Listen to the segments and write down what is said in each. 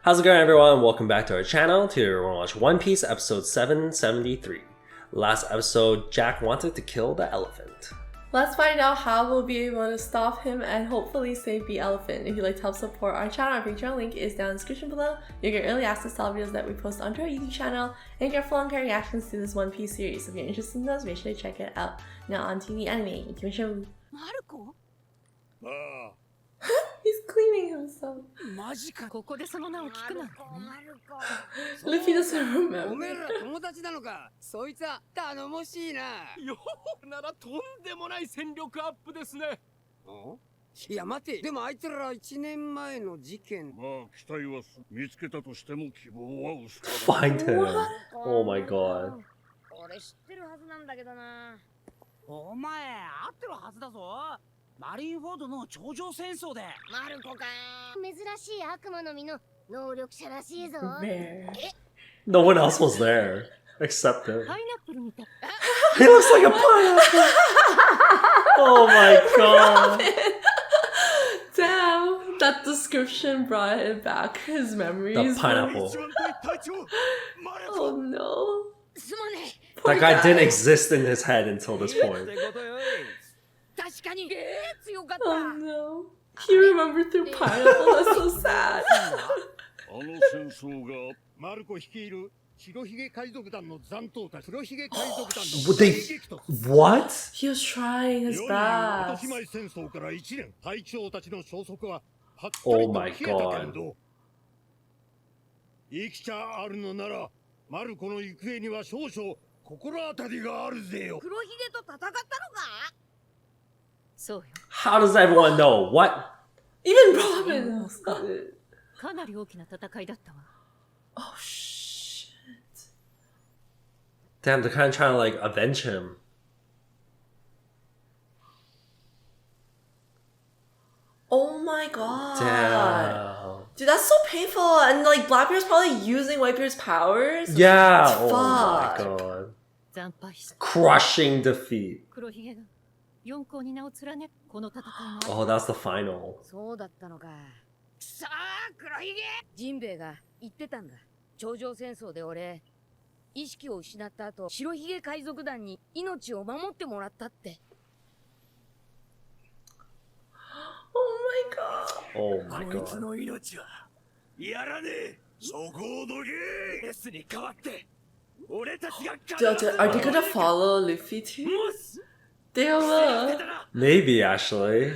How's it going, everyone? Welcome back to our channel. Today we're going to watch One Piece episode 773. Last episode, Jack wanted to kill the elephant. Let's find out how we'll be able to stop him and hopefully save the elephant. If you'd like to help support our channel, our Patreon link is down in the description below. You get early access to all videos that we post onto our YouTube channel and get full-on reactions to this One Piece series. So if you're interested in those, make sure to check it out. Now on to the anime. Maruko? He's cleaning himself. Luffy doesn't remember. Find him. Oh my god. No one else was there except him. He looks like a pineapple. Oh my god. Damn, that description brought it back. His memories. The pineapple. Oh no. That guy didn't exist in his head until this point. Oh no. He remembered through pineapple. That's so sad. What? He was trying his best. Oh my god. How does everyone know? What? Even Robin knows it. Oh shit. Damn, they're kind of trying to like avenge him. Oh my god. Damn. Dude, that's so painful. And like Blackbeard's probably using Whitebeard's powers. Yeah. Fuck. Oh my god. Crushing defeat. Oh, that's the final. Oh my god. Oh my god. Are they gonna follow Luffy too? They will. Maybe actually.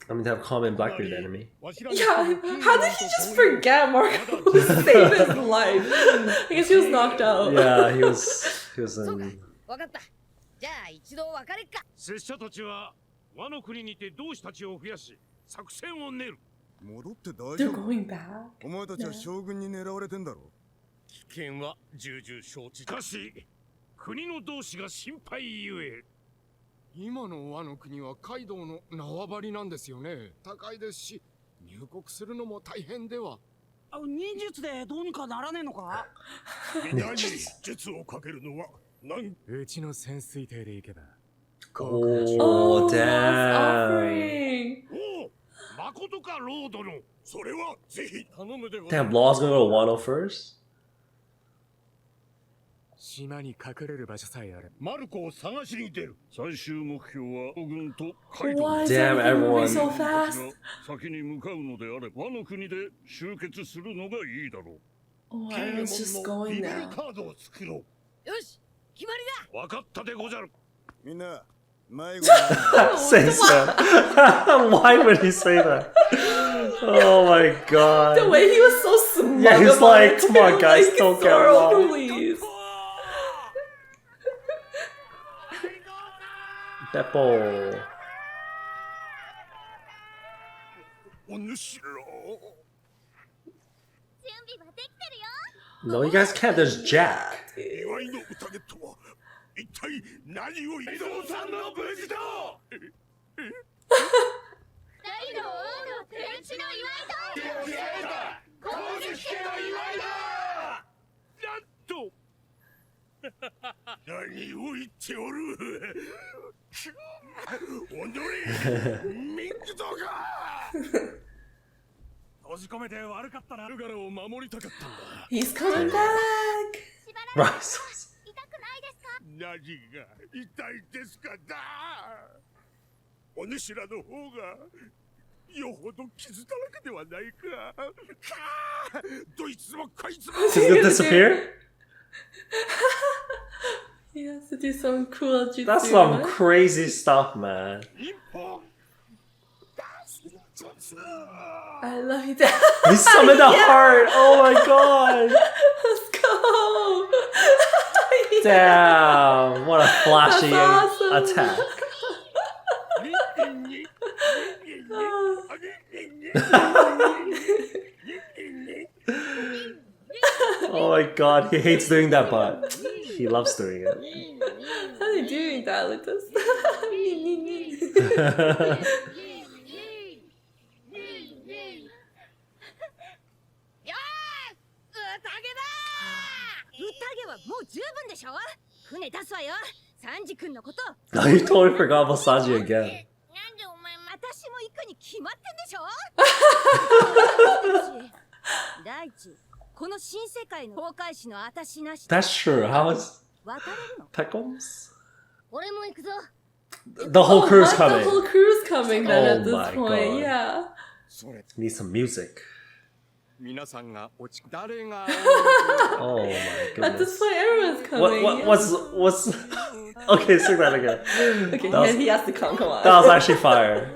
I mean, they have common Blackbeard enemy. Yeah, how did he just forget Marco who saved his life? I guess he was knocked out. Yeah, he was in... They're going back? Oh, damn. Damn, Law's gonna go to Wano first? Why is Damn, everything moving everyone. so fast? Oh, everyone's just going now. Say so. Why would he say that? Oh my god. The way he was so smug. Yeah, he's about like, it, come too. on, guys, Like, don't get Zoro, wrong. please. Beppo. No, you guys can't. There's Jack. He's coming back. Right. 何が痛いですかだお主らの方がよほど傷だらけではないかかどいつもこいつも He's gonna disappear? He has to do some cool jutsu. That's some crazy stuff, man. 一歩 I love you, Dad. He summoned a heart! Oh my god! Let's go. Damn! What a flashy That's awesome. attack. Oh my god, he hates doing that, but he loves doing it. How are they doing that like this? Oh, you totally forgot about Sanji again. That's true. How is Peckles? The whole Oh, crew's what? coming. The whole crew's coming then Oh at this my point. God. Yeah. Need some music. 皆さんが落ち誰が Oh my At this goodness. point, everyone's coming. What's okay, sing that again. Okay, That was- he has to come. Come on. That was actually fire.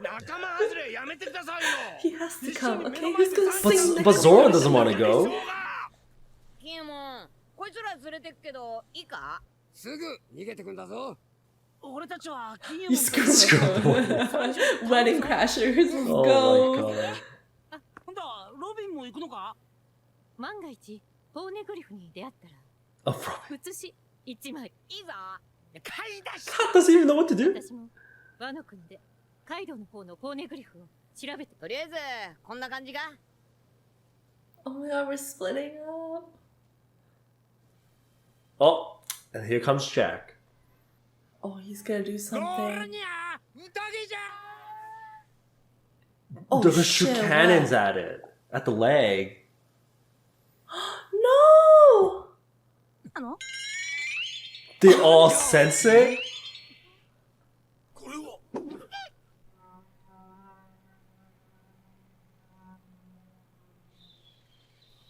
仲間外れやめてくださいよ He has to come. Okay, who's gonna sing But next? Zoro doesn't want to go. キモン、こいつら連れてくけどいいか？すぐ逃げてくんだぞ。俺たちはキモン You screwed up. Wedding crashers. Let's Oh go. my god. なんだ、ロビンも行くのか？万が一ポーネグリフに出会ったら Oh, Robin. 写し一枚いいぞ。買い出し Kat doesn't even know what to do. 私もワノ国でカイドウの方のポーネグリフを調べて。とりあえずこんな感じが。Oh my god, we're splitting up. Oh, and here comes Jack. Oh, he's gonna do ゴール something. にゃ宴じゃ Oh, They're gonna shoot shit, cannons what? at it. At the leg. No! あの They all sense it? これは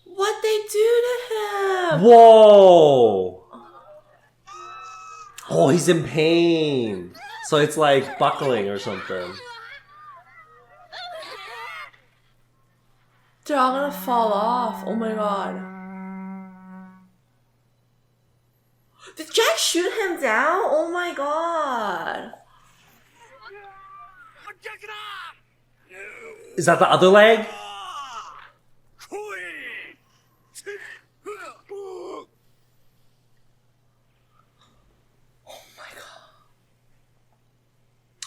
What they do to him? Whoa! Oh, he's in pain. So it's like buckling or something. They're all gonna fall off. Oh my god. Did Jack shoot him down? Oh my god. 逆だ Is that the other leg? 来い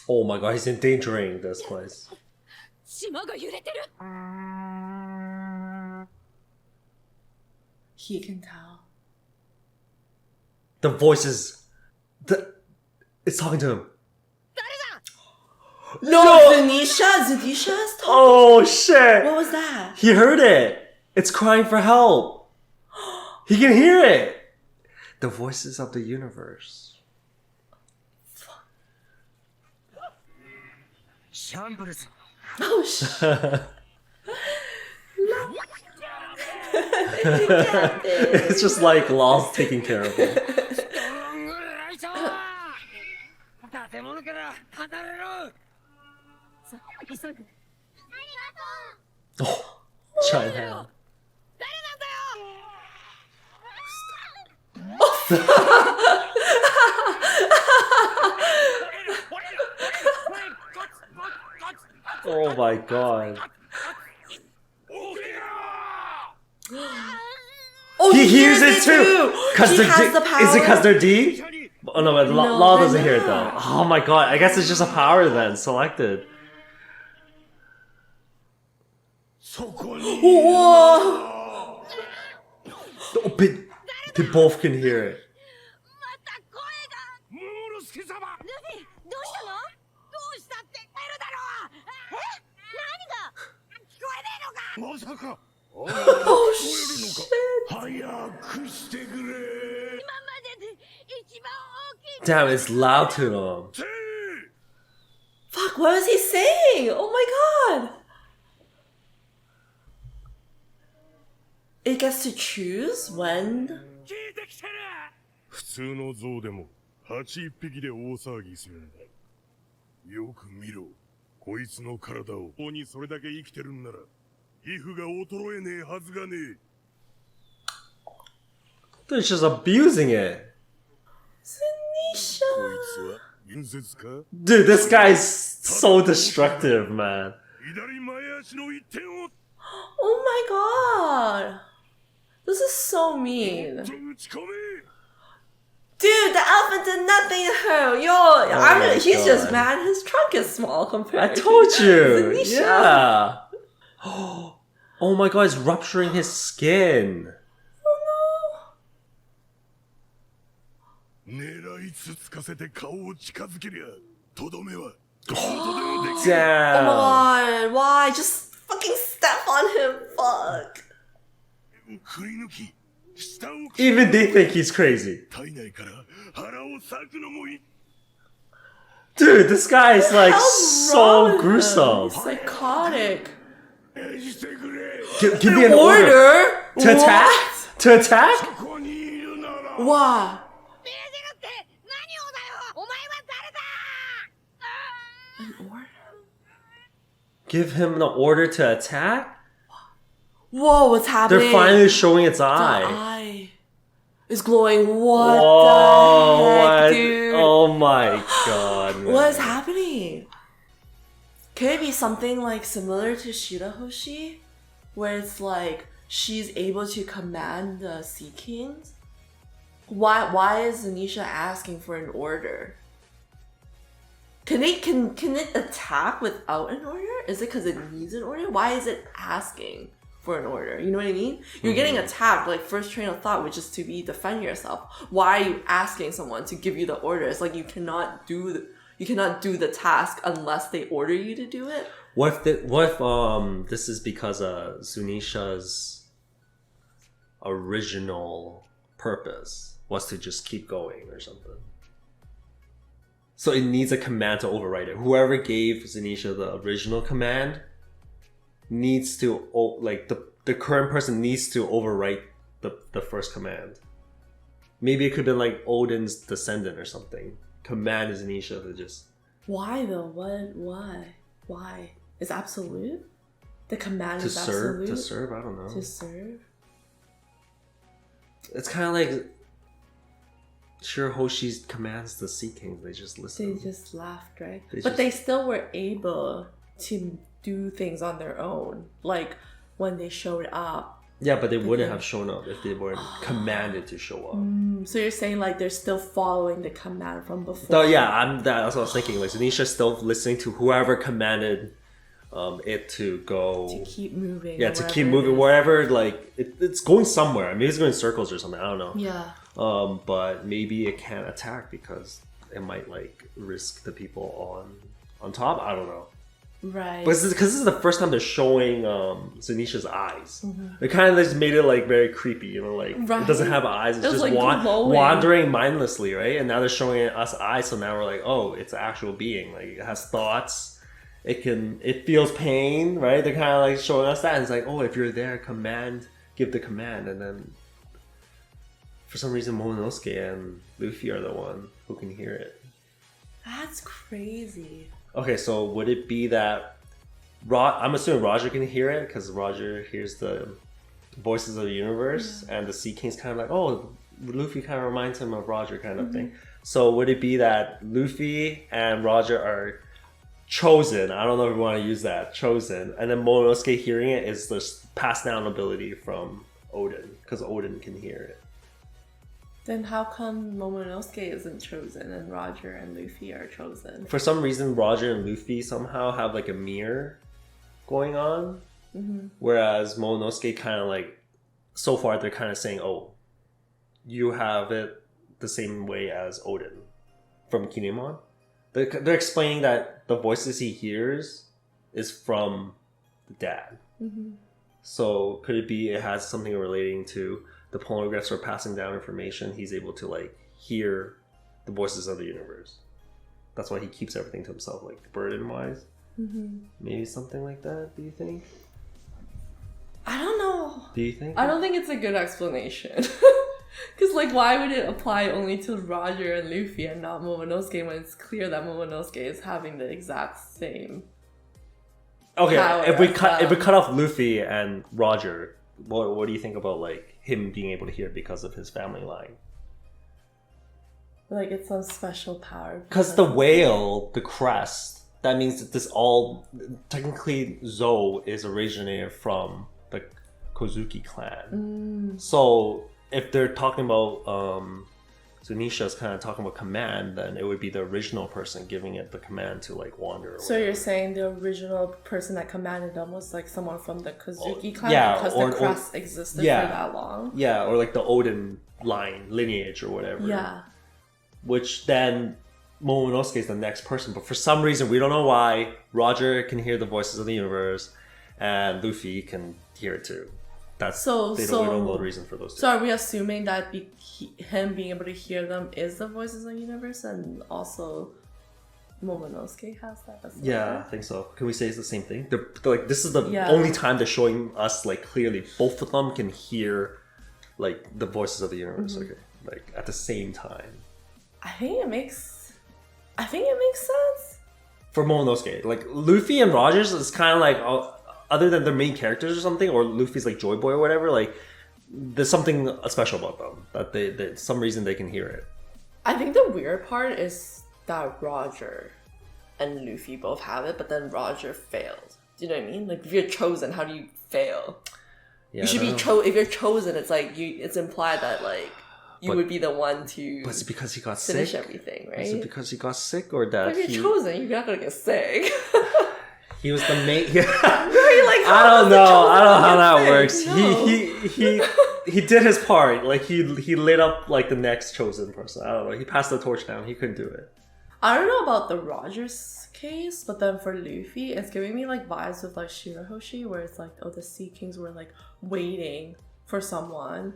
Oh my god, he's endangering this place. 島が揺れてる。 He can tell. The voices. It's talking to him. 誰だ？ No, Zunesha? Zunesha is talking. Oh shit! What was that? He heard it! It's crying for help! He can hear it! The voices of the universe. シャンブルズ Oh shit. It's just like Law's taking care of him. 建物から離れろ さあ、急ぐ。 Oh, China. 誰なんだよ。 Oh my god. Oh, He hears it too! Cause He they're has the Is it because power. they're D? Oh no, but No, Law they're doesn't hear it though. not. Oh my god, I guess it's just a power then, selected. そこに Whoa! Oh, but they both can hear it. まさか Oh 早くしてくれ Damn, it's loud to them. Fuck, what was he saying? Oh my god! It gets to choose when? 聞いてきてる普通の象でも8匹で大騒ぎするんだよく見ろこいつの体をここにそれだけ生きてるんなら皮膚が衰えねえはずがねえ They're just abusing it. こいつは伝説か Dude, this guy's so destructive, man. 左前足の一点を Oh my god! This is so mean. 打ち込め Dude, the elephant did nothing to him. Yo, my he's just God. mad. His trunk is small I compared told to you. Zunesha. Yeah. Oh my god, it's rupturing his skin. Oh 狙いつつかせて顔を近づけりゃとどめはどうとでもできる no. Oh Damn. my god, why? Just fucking step on him. Fuck. 振り抜き下を Even they think he's crazy. 体内から腹を裂くのもいい Dude, this guy is like What's wrong so with him? gruesome. He's psychotic. してくれ Give me an order. Order? To attack? To attack? ここにいるなら What? 命じるって何をだよお前は誰だ An order? Give him an order to attack? Whoa, what's happening? They're finally showing its The eye. eye is glowing. What Whoa, the heck, what? dude? Oh my god, man. What is happening? Could it be something like similar to Shirahoshi? Where it's like she's able to command the Sea Kings? Why is Zunesha asking for an order? Can it attack without an order? Is it because it needs an order? Why is it asking for an order? You know what I mean? You're getting attacked, like first train of thought, which is to be defend yourself. Why are you asking someone to give you the order? It's like you cannot do the task unless they order you to do it. What if this is because of Zunesha's original purpose was to just keep going or something? So it needs a command to override it. Whoever gave Zunesha the original command needs to, like, the current person needs to overwrite the first command. Maybe it could have been like Odin's descendant or something. Command Zunesha to just... Why though? Why? It's absolute? The command To is serve? absolute? To serve? I don't know. To serve? It's kind of like Shirahoshi's commands the Sea Kings. They just listen. They just laughed, right? They But just- they still were able to do things on their own. Like when they showed up. Yeah, but they wouldn't have shown up if they weren't commanded to show up. So you're saying like they're still following the command from before? So yeah, that's what I was thinking. Like Zunesha's still listening to whoever commanded it to go. To keep moving. Yeah, or to wherever keep it moving is. wherever. Like it's going somewhere. Maybe it's going in circles or something. I don't know. Yeah. But maybe it can't attack because it might like risk the people on top. I don't know. Right. But because this is the first time they're showing Zunesha's eyes. They kind of just made it like very creepy, you know, like Right. it doesn't have eyes. It's It was, just like, glowing. wandering mindlessly, right? And now they're showing us eyes, so now we're like, oh, it's an actual being. Like it has thoughts. It feels pain, right? They're kind of like showing us that. And it's like, oh, if you're there, give the command, and then for some reason Momonosuke and Luffy are the one who can hear it. That's crazy. Okay, so would it be that I'm assuming Roger can hear it because Roger hears the voices of the universe, and the Sea King's kind of like, oh, Luffy kind of reminds him of Roger kind of thing. So would it be that Luffy and Roger are chosen? I don't know if we want to use that, chosen, and then Momonosuke hearing it is this passed down ability from Odin because Odin can hear it. Then how come Momonosuke isn't chosen and Roger and Luffy are chosen? For some reason, Roger and Luffy somehow have like a mirror going on, whereas Momonosuke kind of like, so far they're kind of saying, oh, you have it the same way as Odin from Kinemon. They're explaining that the voices he hears is from the dad. So could it be it has something relating to the polargraphs are passing down information? He's able to like hear the voices of the universe. That's why he keeps everything to himself, like burden wise. Maybe something like that. Do you think? I don't know. Do you think? I don't think it's a good explanation. Because, like, why would it apply only to Roger and Luffy and not Momonosuke when it's clear that Momonosuke is having the exact same Okay, power if we as cut off Luffy and Roger, what do you think about like him being able to hear because of his family line? Like, it's some special power. Because the whale, the crest, that means that this all technically Zou is originated from the Kozuki clan. So if they're talking about Zunesha's kind of talking about command, then it would be the original person giving it the command to like wander. Or So whatever. you're saying the original person that commanded them was like someone from the Kozuki clan yeah, because or- the crest existed yeah. for that long? Yeah, or like the Odin line, lineage or whatever. Yeah. Which then Momonosuke is the next person. But for some reason, we don't know why, Roger can hear the voices of the universe and Luffy can hear it too. That's we don't know the reason for those two. So are we assuming that him being able to hear them is the voices of the universe, and also Momonosuke has that as well? Yeah, I think so. Can we say it's the same thing? They're like, this is the Yeah. only time they're showing us like clearly both of them can hear like the voices of the universe. Okay, like at the same time. I think it makes sense. For Momonosuke, like Luffy and Rogers is kind of like other than their main characters or something, or Luffy's like Joy Boy or whatever. Like there's something special about them that they some reason they can hear it. I think the weird part is that Roger and Luffy both have it, but then Roger failed. Do you know what I mean? Like, if you're chosen, how do you fail? Yeah, You should be if you're chosen, it's like it's implied that like you But- would be the one to But is it because he got finish sick? everything, Is it right? because he got sick or that If you're he chosen, you're not gonna get sick. he was the main? You're like, I how don't does the know. I don't know how that chosen works. get sick? He did his part. Like he lit up like the next chosen person. I don't know. He passed the torch down. He couldn't do it. I don't know about the Rogers case, but then for Luffy, it's giving me like vibes with like Shirahoshi, where it's like, oh, the Sea Kings were like waiting for someone,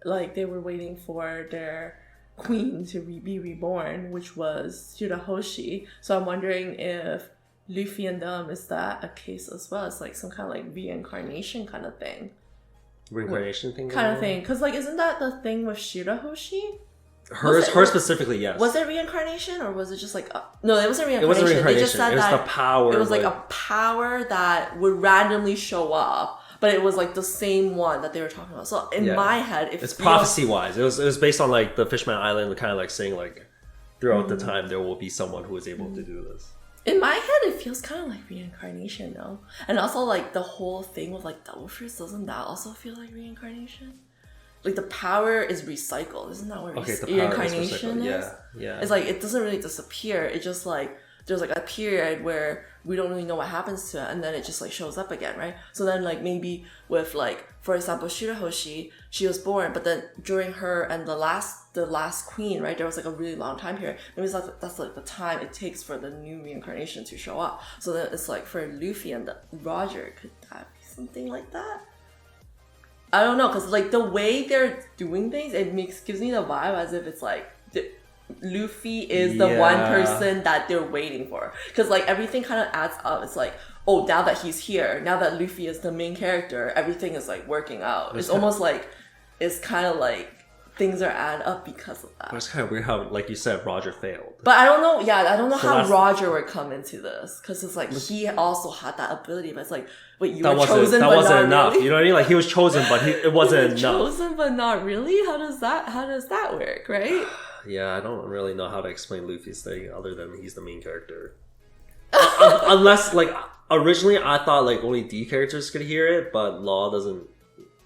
like they were waiting for their queen to be reborn, which was Shirahoshi. So I'm wondering if Luffy and them, is that a case as well? It's like some kind of like reincarnation kind of thing. Reincarnation thing. Kind of thing, because like isn't that the thing with Shirahoshi? Her specifically, yes. Was it reincarnation or was it just like no? It wasn't It reincarnation. wasn't reincarnation. They just said It was that the power. it was like a power that would randomly show up, but it was like the same one that they were talking about. So in Yeah. my head, if It's prophecy wise. It was based on like the Fishman Island, kind of like saying like throughout the time there will be someone who is able to do this. in my head, it feels kind of like reincarnation, though. And also like the whole thing with like Double Fist, doesn't that also feel like reincarnation? Like the power is recycled, isn't that what Okay, the power reincarnation is. is? Yeah. It's like it doesn't really disappear. It just like there's like a period where we don't really know what happens to it, and then it just like shows up again, right? So then like maybe with like, for example, Shirahoshi, she was born, but then during her and the last queen, right, there was like a really long time period. Maybe it's like that's like the time it takes for the new reincarnation to show up. So then it's like for Luffy and Roger, could that be something like that? I don't know, because like the way they're doing things, it gives me the vibe as if it's like Luffy is the one person that they're waiting for. Because like everything kind of adds up. It's like, oh, now that he's here, now that Luffy is the main character, everything is like working out. It's almost like, it's kind of like things are add up because of that. But it's kind of weird how, like you said, Roger failed. But I don't know, I don't know So how that's- Roger would come into this. Because it's like, he also had that ability, but it's like, wait, you That were chosen, that but wasn't not enough. really? You know what I mean? Like he was chosen, but it wasn't enough. Chosen but not really? How does that work, right? Yeah, I don't really know how to explain Luffy's thing other than he's the main character. Unless, like, originally I thought like only D characters could hear it, but Law doesn't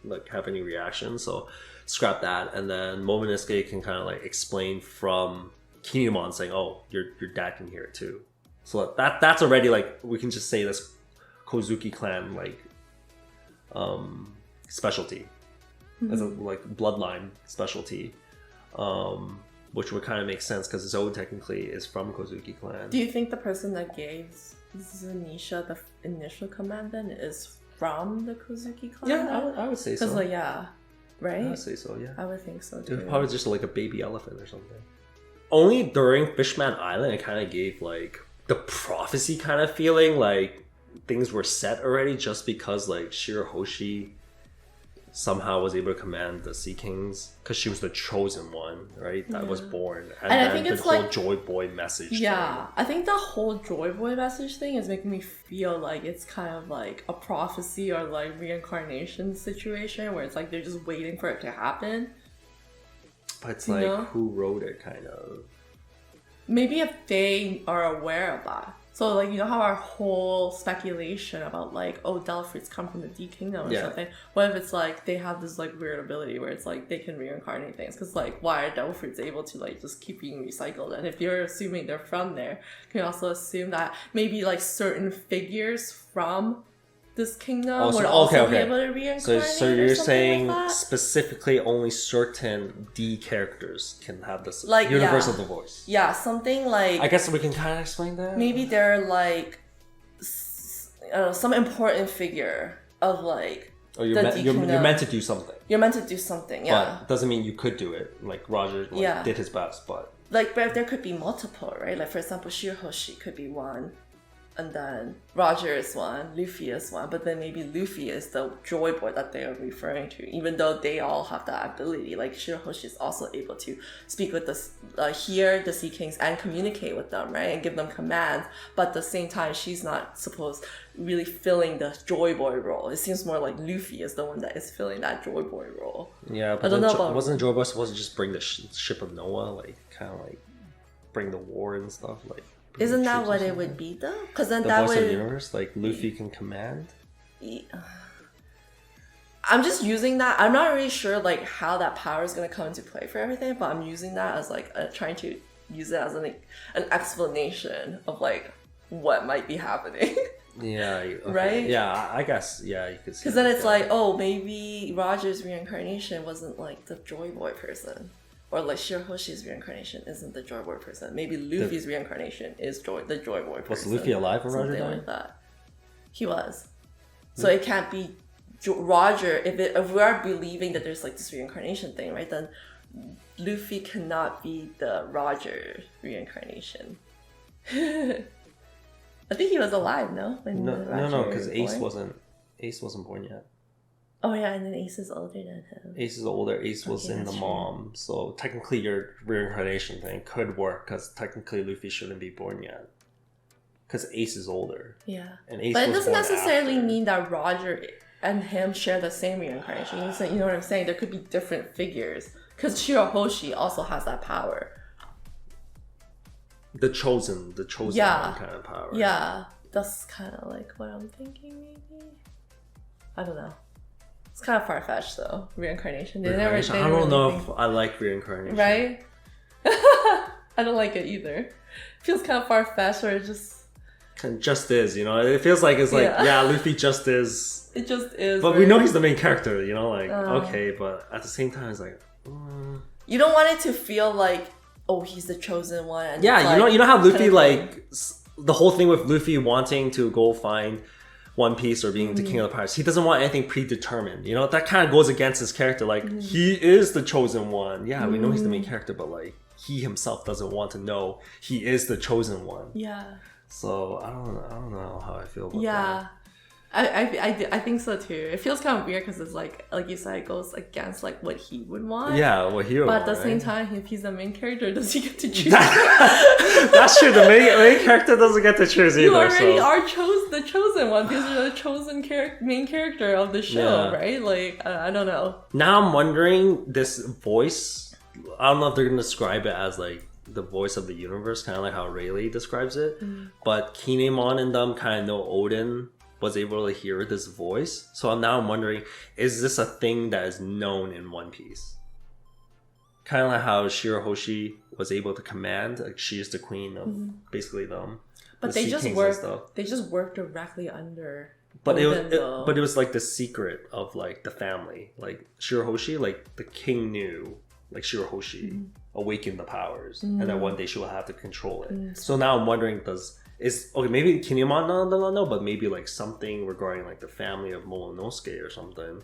like have any reaction, so scrap that. And then Momonosuke can kind of like explain from Kinemon saying, "Oh, your dad can hear it too." So that's already like we can just say this Kozuki clan like specialty as a like bloodline specialty. Which would kind of make sense because Zou technically is from Kozuki clan. Do you think the person that gave Zunesha the initial command then is from the Kozuki clan? Yeah, I would say so. Because like right? I would say so, yeah. I would think so It too. was probably just like a baby elephant or something. Only during Fishman Island, it kind of gave like the prophecy kind of feeling, like things were set already, just because like Shirahoshi somehow was able to command the Sea Kings because she was the chosen one, right? That was born, and I then think the it's whole like- Joy Boy message. Yeah, I think the whole Joy Boy message thing is making me feel like it's kind of like a prophecy or like reincarnation situation where it's like they're just waiting for it to happen. But it's You like, know? who wrote it, kind of. Maybe if they are aware of that. So like, you know how our whole speculation about like, oh, Delphids come from the D Kingdom or Yeah. something? What if it's like they have this like weird ability where it's like they can reincarnate things? Because like, why are Delphids able to like just keep being recycled? And if you're assuming they're from there, you can also assume that maybe like certain figures from this kingdom Oh, so- would also okay. be able to reincarnate. So or you're something saying like that. specifically only certain D characters can have this Like, universal yeah. voice. Yeah, something like I guess we can kind of explain that. maybe they're like I don't know, some important figure of like Or you're, the meant, D you're Kingdom. meant to do something. You're meant to do something, yeah. But doesn't mean you could do it. Like Roger Yeah. did his best, but Like, but there could be multiple, right? Like, for example, Shirahoshi could be one, and then Roger is one, Luffy is one, but then maybe Luffy is the Joy Boy that they are referring to, even though they all have that ability. Like, Shirahoshi is also able to speak with the, hear the Sea Kings and communicate with them, right? And give them commands, but at the same time, she's not supposed really filling the Joy Boy role. It seems more like Luffy is the one that is filling that Joy Boy role. yeah. But I don't then know about- wasn't Joy Boy supposed to just bring the ship of Noah, like kind of like bring the war and stuff, like? bring Isn't the that troops or what it something? would be, though? Because then The that voice of the would... universe, like Luffy can command. I'm just using that. I'm not really sure like how that power is going to come into play for everything, but I'm using that as like trying to use it as an explanation of like what might be happening. Yeah. Okay. Right? Yeah, I guess. Yeah, you could see. Because then that, it's yeah. like, oh, maybe Roger's reincarnation wasn't like the Joy Boy person. Or like Shirahoshi's reincarnation isn't the Joy Boy person. Maybe Luffy's reincarnation is the Joy Boy person. Was Luffy alive when Roger Something died? like that. He was. So it can't be Roger. If we are believing that there's like this reincarnation thing, right? Then Luffy cannot be the Roger reincarnation. I think he was alive, no? When No, Roger because was Ace born? wasn't born yet. Oh yeah, and then Ace is older than him. Ace is older. Ace was Okay, in the that's true. mom, so technically your reincarnation thing could work because technically Luffy shouldn't be born yet. Because Ace is older, Yeah. and Ace. But it was doesn't born necessarily after. mean that Roger and him share the same reincarnation. You know what I'm saying? There could be different figures. Because Shirahoshi also has that power. the chosen Yeah. one kind of power. Yeah. That's kind of like what I'm thinking, maybe? I don't know. It's kind of far-fetched, though. Reincarnation. They never, Reincarnation. they I don't know really if I like reincarnation. Right? I don't like it either. Feels kind of far-fetched, or it just... Just is, you know. It feels like it's like Yeah. Luffy just is. It just is. But we know he's the main character, you know. Like Uh. okay, but at the same time, it's like. You don't want it to feel like, oh, he's the chosen one. And Yeah, it's like, you know how Luffy kind of like the whole thing with Luffy wanting to go find One Piece or being the king of the pirates. He doesn't want anything predetermined. You know that kind of goes against his character. Like he is the chosen one. Yeah, we know he's the main character, but like he himself doesn't want to know he is the chosen one. Yeah. So I don't know how I feel about Yeah. I think so too. It feels kind of weird because it's like you said, it goes against like what he would want. that. Yeah, well, hero. But at the right? same time, if he's the main character, does he get to choose? That's true. The main character doesn't get to choose either. You already so. are the chosen one because you're the chosen main character of the show, Yeah. right? Like I don't know. Now I'm wondering this voice. I don't know if they're gonna describe it as like the voice of the universe, kind of like how Rayleigh describes it. But Kinemon and them kind of know Odin was able to hear this voice. So now I'm wondering, is this a thing that is known in One Piece? Kind of like how Shirahoshi was able to command, like she is the queen of basically them. But the they Sea just Kings and work. stuff. They just work directly under. But Odin, though. but it was like the secret of like the family. Like Shirahoshi, like the king knew, like Shirahoshi awakened the powers, and then one day she will have to control it. So now I'm wondering, does is okay. Maybe Kinemon don't know, but maybe like something regarding like the family of Momonosuke or something,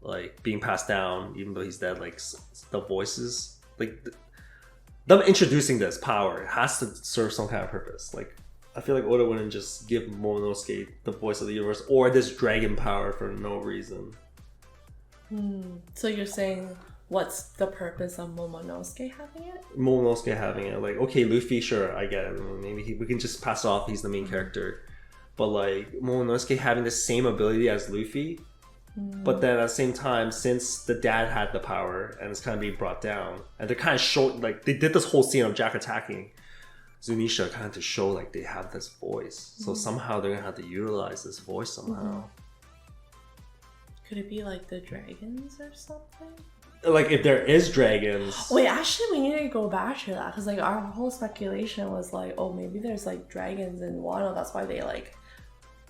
like being passed down even though he's dead. Like the voices, like them introducing this power has to serve some kind of purpose. Like I feel like Oda wouldn't just give Momonosuke the voice of the universe or this dragon power for no reason. So you're saying, what's the purpose of Momonosuke having it? Momonosuke having it, like, okay, Luffy, sure, I get it. Maybe we can just pass off, he's the main character. But like, Momonosuke having the same ability as Luffy, but then at the same time, since the dad had the power and it's kind of being brought down, and they're kind of showing, like, they did this whole scene of Jack attacking Zunesha kind of to show like they have this voice. So somehow they're gonna have to utilize this voice somehow. Could it be like the dragons or something? Like if there is dragons. Wait, actually we need to go back to that because like our whole speculation was like, oh, maybe there's like dragons in Wano. That's why they like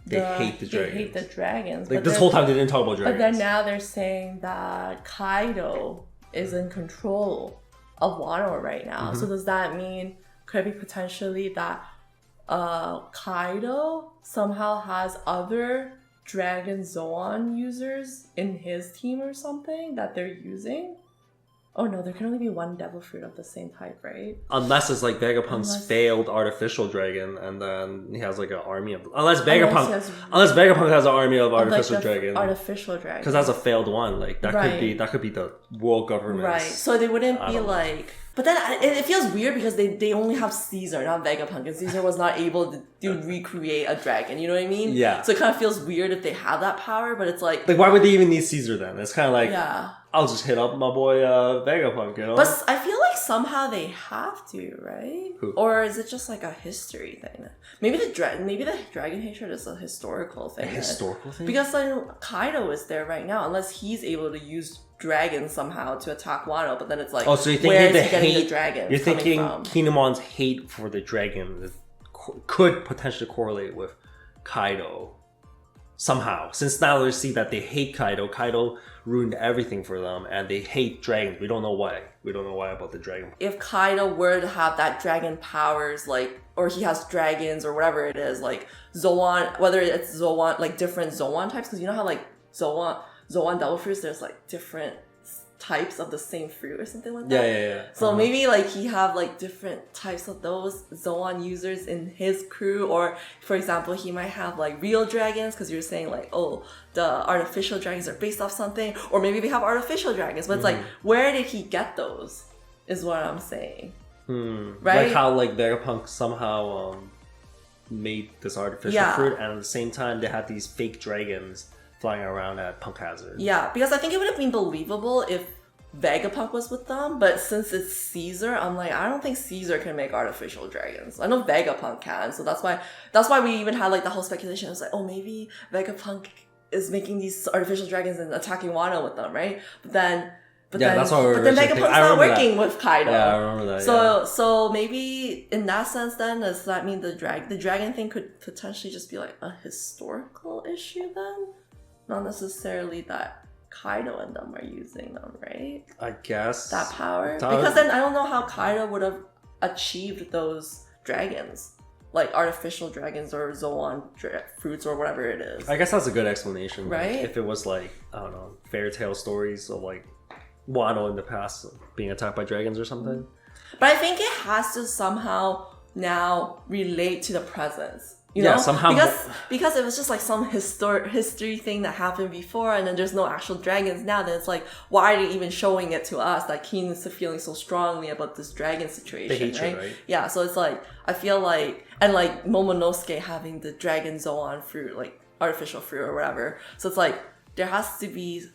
they hate the dragons. They hate the dragons. Like this whole time they didn't talk about dragons. But then now they're saying that Kaido is in control of Wano right now. So does that mean, could it be potentially that Kaido somehow has other Dragon Zoan users in his team or something that they're using? Oh no, there can only be one devil fruit of the same type, right? Unless it's like Vegapunk's failed artificial dragon, and then he has like an army of. Unless Vegapunk has an army of artificial like dragons. Artificial dragons. Because that's a failed one. Like that could be the world government. Right. So they wouldn't be like. But then it feels weird because they only have Caesar, not Vegapunk, and Caesar was not able to recreate a dragon. You know what I mean? Yeah. So it kind of feels weird if they have that power, but it's like why would they even need Caesar then? It's kind of like yeah. I'll just hit up my boy Vegapunk, you know? But I feel like somehow they have to, right? Who? Or is it just like a history thing? Maybe the dragon hatred is a historical thing. A historical thing? Because like, Kaido is there right now, unless he's able to use dragons somehow to attack Wano. But then it's like, so you think where is he getting the dragons? You're thinking from? Kinemon's hate for the dragon could potentially correlate with Kaido somehow. Since now they see that they hate Kaido. Kaido ruined everything for them, and they hate dragons. We don't know why. We don't know why about the dragon. If Kaido were to have that dragon powers, like, or he has dragons or whatever it is, like Zoan, whether it's Zoan, like different Zoan types, because you know how like Zoan devil fruits, there's like different types of the same fruit or something like that. Yeah. So maybe like he have like different types of those Zoan users in his crew, or for example, he might have like real dragons because you're saying like, oh, the artificial dragons are based off something, or maybe they have artificial dragons. But it's like, where did he get those? Is what I'm saying. Right? Like how like Vegapunk somehow made this artificial fruit, and at the same time they had these fake dragons flying around at Punk Hazard. Yeah, because I think it would have been believable if Vegapunk was with them, but since it's Caesar, I'm like, I don't think Caesar can make artificial dragons. I know Vegapunk can, so that's why we even had like the whole speculation. It was like, oh, maybe Vegapunk is making these artificial dragons and attacking Wano with them, right? But then Vegapunk's not working with Kaido. Yeah, I remember that. So maybe in that sense, then does that mean the dragon thing could potentially just be like a historical issue then? Not necessarily that Kaido and them are using them, right? I guess. That power? Because then I don't know how Kaido would have achieved those dragons. Like artificial dragons or Zoan fruits or whatever it is. I guess that's a good explanation. Right? Like, if it was like, I don't know, fairy tale stories of like Wano in the past being attacked by dragons or something. But I think it has to somehow now relate to the present. You know? Somehow because it was just like some history thing that happened before, and then there's no actual dragons now. Then it's like, why are they even showing it to us? That Keen is feeling so strongly about this dragon situation, the hatred, right? Yeah, so it's like I feel like, and like Momonosuke having the dragon Zoan fruit, like artificial fruit or whatever. So it's like there has to be.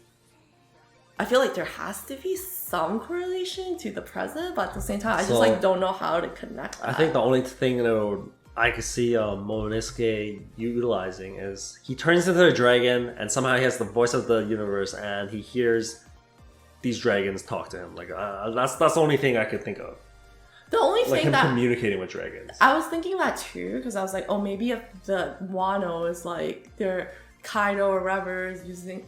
I feel like there has to be some correlation to the present, but at the same time, I just like don't know how to connect that. I think the only thing that I could see Momonosuke utilizing is he turns into a dragon and somehow he has the voice of the universe and he hears these dragons talk to him. Like that's the only thing I could think of. The only like thing him that communicating with dragons. I was thinking that too, because I was like, oh, maybe if the Wano is like their Kaido or whatever is using.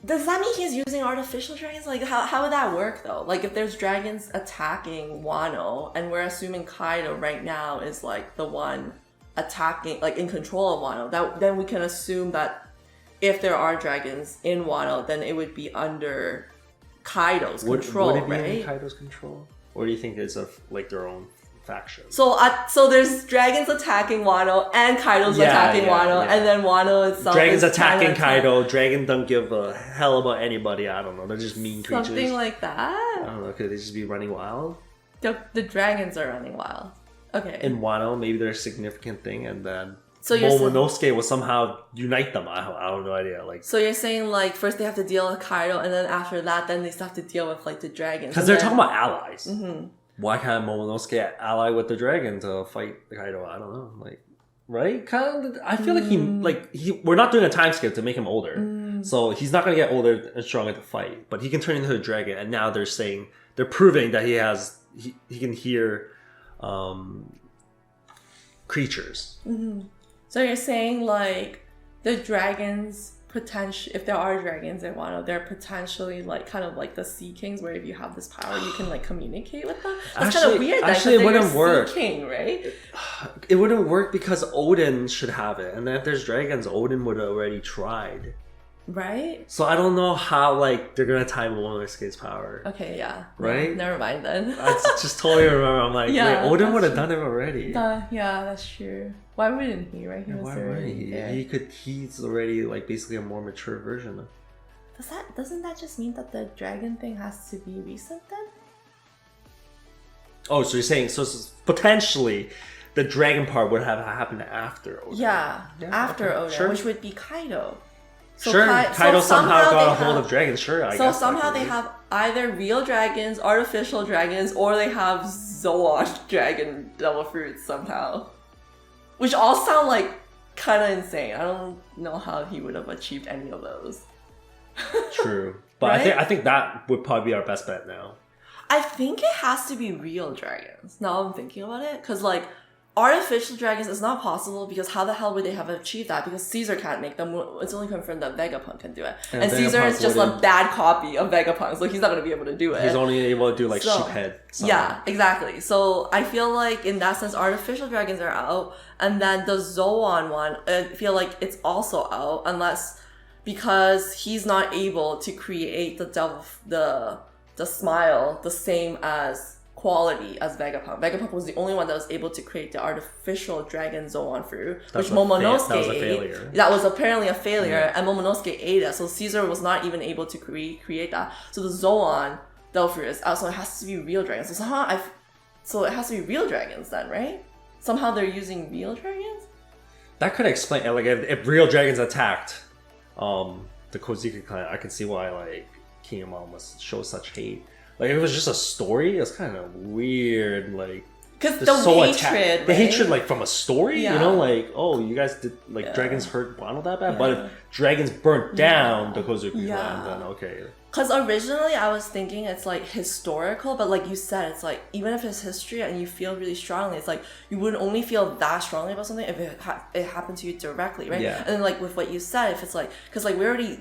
Does that mean he's using artificial dragons? Like, how would that work, though? Like, if there's dragons attacking Wano, and we're assuming Kaido right now is, like, the one attacking, like, in control of Wano, then we can assume that if there are dragons in Wano, then it would be under Kaido's control, would it be right? under Kaido's control? Or do you think it's like their own faction? So there's dragons attacking Wano and Kaido's attacking Wano, and then Wano itself dragons is attacking Kaido. Dragon don't give a hell about anybody. I don't know. They're just mean creatures. Something like that. I don't know. Could they just be running wild? The dragons are running wild. Okay. In Wano, maybe they're a significant thing, and then So Momonosuke will somehow unite them. I have no idea. Like, so you're saying like first they have to deal with Kaido, and then after that, then they still have to deal with like the dragons. because they're talking about allies. Why can't Momonosuke ally with the dragon to fight Kaido? I don't know. Like, right? Kind of. I feel like we're not doing a time skip to make him older, so he's not gonna get older and stronger to fight. But he can turn into a dragon, and now they're proving that he can hear creatures. So you're saying like the dragons if there are dragons in Wano, they're potentially like kind of like the Sea Kings, where if you have this power, you can like communicate with them. That's kind of weird. Actually, it wouldn't work. Sea King, right? It wouldn't work because Odin should have it, and then if there's dragons, Odin would have already tried. Right? So I don't know how like they're gonna tie Momonosuke's power. Okay, yeah. Right? No, never mind then. I just totally remember. I'm like, Yeah, wait, Odin that's would have true. done it already. Yeah, that's true. Why wouldn't he? Right? He was Why already would there. he's already like basically a more mature version of. Doesn't that just mean that the dragon thing has to be recent then? Oh, so you're saying potentially the dragon part would have happened after Odin. Yeah, after okay, Odin, sure. which would be Kaido. So Sure, Kaido somehow got a hold have- of dragons. Sure, I So guess. somehow they have either real dragons, artificial dragons, or they have Zoan dragon devil fruits somehow. Which all sound like kind of insane. I don't know how he would have achieved any of those. True, but Right? I think that would probably be our best bet now. I think it has to be real dragons. Now I'm thinking about it, because like artificial dragons is not possible, because how the hell would they have achieved that? Because Caesar can't make them. It's only confirmed that Vegapunk can do it, and Caesar Vegapunk is just a wouldn't- bad copy of Vegapunk, so he's not gonna be able to do it. He's only able to do like So- sheep head. Yeah, exactly. So I feel like in that sense, artificial dragons are out, and then the Zoan one, I feel like it's also out, unless because he's not able to create the smile the same as quality as Vegapunk. Vegapunk was the only one that was able to create the artificial dragon Zoan fruit, which Momonosuke that was a ate. failure. That was apparently a failure, and Momonosuke ate it. So Caesar was not even able to create that. So the Zoan devil fruit is out, so it has to be real dragons. So somehow so it has to be real dragons then, right? Somehow they're using real dragons? That could explain, like, if real dragons attacked the Kozuki clan, I can see why like Kinemon must show such hate. Like, if it was just a story, it's kind of weird. Like, Because they're the so hatred, the right? hatred, like from a story, Yeah. you know, like, oh, you guys did like Yeah. dragons hurt Wano that bad, Yeah. but if dragons burnt down the Kozuki Yeah. clan, then okay. Because originally I was thinking it's like historical, but like you said, it's like even if it's history and you feel really strongly, it's like you would only feel that strongly about something if it happened to you directly, right? Yeah. And then like with what you said, if it's like, because like we already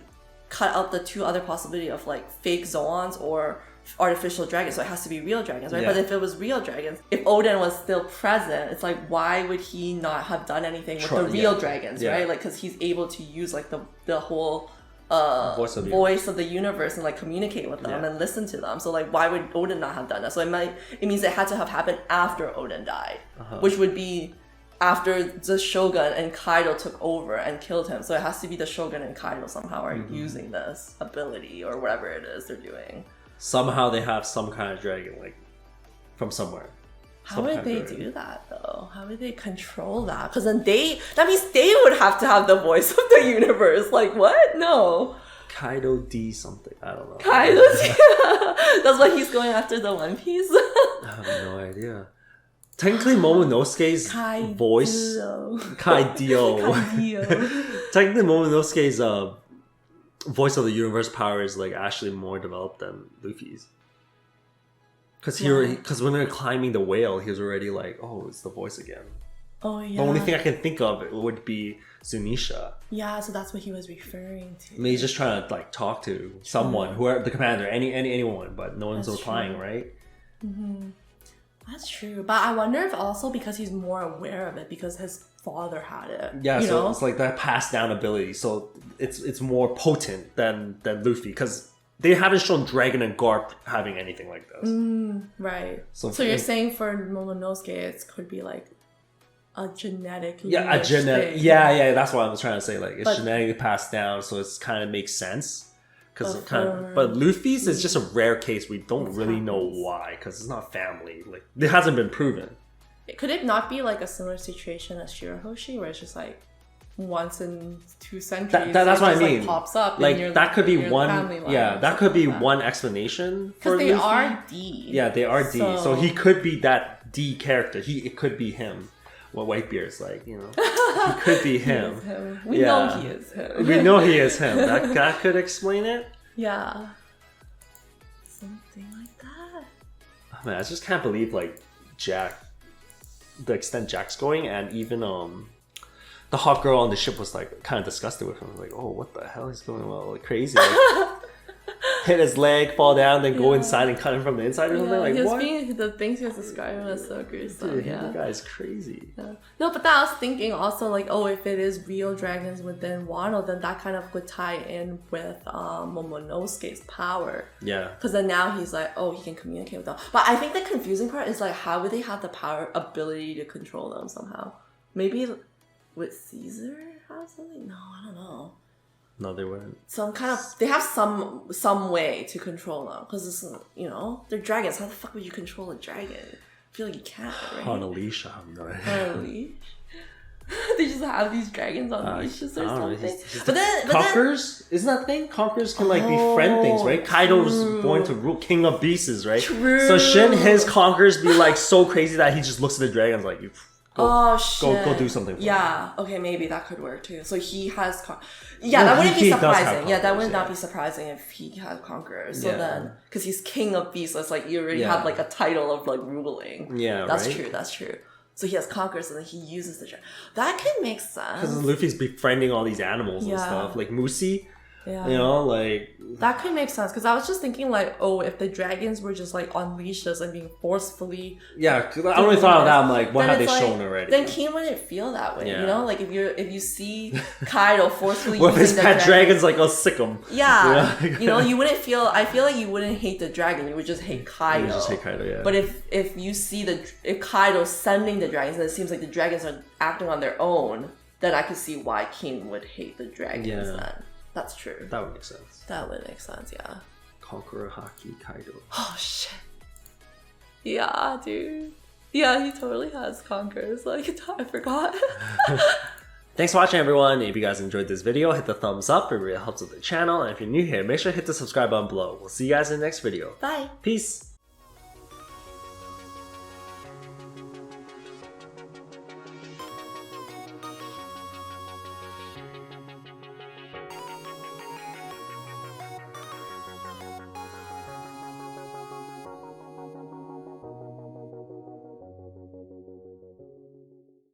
cut out the two other possibility of like fake Zoans or artificial dragons, so it has to be real dragons, right? Yeah. But if it was real dragons, if Odin was still present, it's like why would he not have done anything with the real dragons, Yeah. right? Like because he's able to use like the whole Voice of the voice of the universe and like communicate with them Yeah. and listen to them. So like why would Odin not have done that? So it means it had to have happened after Odin died, which would be after the Shogun and Kaido took over and killed him. So it has to be the Shogun and Kaido somehow are using this ability or whatever it is they're doing. Somehow they have some kind of dragon, like from somewhere. How Some would kind they of dragon. do that though? How would they control that? Because then that means they would have to have the voice of the universe. Like what? No. Kaido D something. I don't know. Kaido's that's why he's going after the One Piece. I have no idea. Technically, Momonosuke's voice. Kaidio. Technically, Momonosuke's voice of the universe power is like actually more developed than Luffy's. Because when they're climbing the whale, he was already like, oh, it's the voice again. Oh yeah. The only thing I can think of would be Zunesha. Yeah, so that's what he was referring to. I mean, he's just trying to like talk to someone, whoever the commander, anyone, but no one's That's replying, true. right? That's true, but I wonder if also because he's more aware of it because his father had it. Yeah, you so know? it's like that passed down ability. So it's more potent than Luffy because they haven't shown Dragon and Garp having anything like this. Right. So So you're it- saying for Momonosuke, it could be like a genetic. Yeah, a lineage genetic. thing. Yeah, that's what I was trying to say. Like it's But- genetically passed down, so it's kind of makes sense. Because But kind for- of, but Luffy's is just a rare case. We don't It really know happens. why, because it's not family. Like it hasn't been proven. Could it not be like a similar situation as Shirahoshi, where it's just like once in 2 centuries? That's it what I just, mean. Like, pops up. Like in your, that could be your one. family line Yeah, or that could be something like one explanation for Because they Luffy. are D. Yeah, they are D. So So- he could be that D character. It could be him. What Whitebeard's like, you know, he could be him. Him. We Yeah. know he is him. We know he is him. That could explain it. Yeah. Something like that. Oh, man, I just can't believe like Jack, the extent Jack's going, and even the hot girl on the ship was like kind of disgusted with him. Like, oh, what the hell? He's going well, like crazy. Like, hit his leg, fall down, then go Yeah. inside and cut him from the inside or something. Yeah, Like he was what? being the things he was describing was so gruesome. Dude, yeah. the guy's crazy. Yeah. No, but then I was thinking also like, oh, if it is real dragons within Wano, then that kind of would tie in with Momonosuke's power. Yeah. Because then now he's like, oh, he can communicate with them. But I think the confusing part is like, how would they have the power, ability to control them somehow? Maybe would Caesar have something? No, I don't know. No, they wouldn't. Some kind of, they have some way to control them. Because it's, you know, they're dragons. How the fuck would you control a dragon? I feel like you can't, right? On a leash, I'm not. On a leash. They just have these dragons on leashes or I don't know, something. he's But then, Conquerors? Isn't that thing? Conquerors can like befriend things, right? Kaido's true. born to rule king of beasts, right? True. So shouldn't his conquerors be like so crazy that he just looks at the dragons like, oh shit. go do something for me. Yeah. Okay, maybe that could work too. So he has. Yeah, that wouldn't he be does have surprising. Yeah, that conquerors, would not yeah. be surprising if he had conquerors. So Yeah. then, because he's king of beasts, so it's like you already Yeah. have like a title of like ruling. Yeah, That's right? true. That's true. So he has conquerors, and then he uses the dragon. That can make sense. Because Luffy's befriending all these animals and Yeah. stuff. Like Musi, Yeah. you know, like... That could make sense because I was just thinking like, oh, if the dragons were just like on leashes and being forcefully. Yeah, 'cause I only thought of that, I'm like, what then have they it's shown like- already? Then King wouldn't feel that way, Yeah. you know. Like if you see Kaido forcefully What if his using the pet dragon's like, oh, sick him? Yeah, Yeah. you know, you wouldn't feel. I feel like you wouldn't hate the dragon. You would just hate Kaido. You just hate Kaido, yeah. But if you see if Kaido's sending the dragons, and it seems like the dragons are acting on their own, then I could see why King would hate the dragons. Yeah. Then that's true. That would make sense. That would make sense. Yeah. Conqueror Haki Kaido. Oh shit. Yeah, dude. Yeah, he totally has conquerors. Like I forgot. Thanks for watching, everyone. If you guys enjoyed this video, hit the thumbs up. It really helps with the channel. And if you're new here, make sure to hit the subscribe button below. We'll see you guys in the next video. Bye. Peace.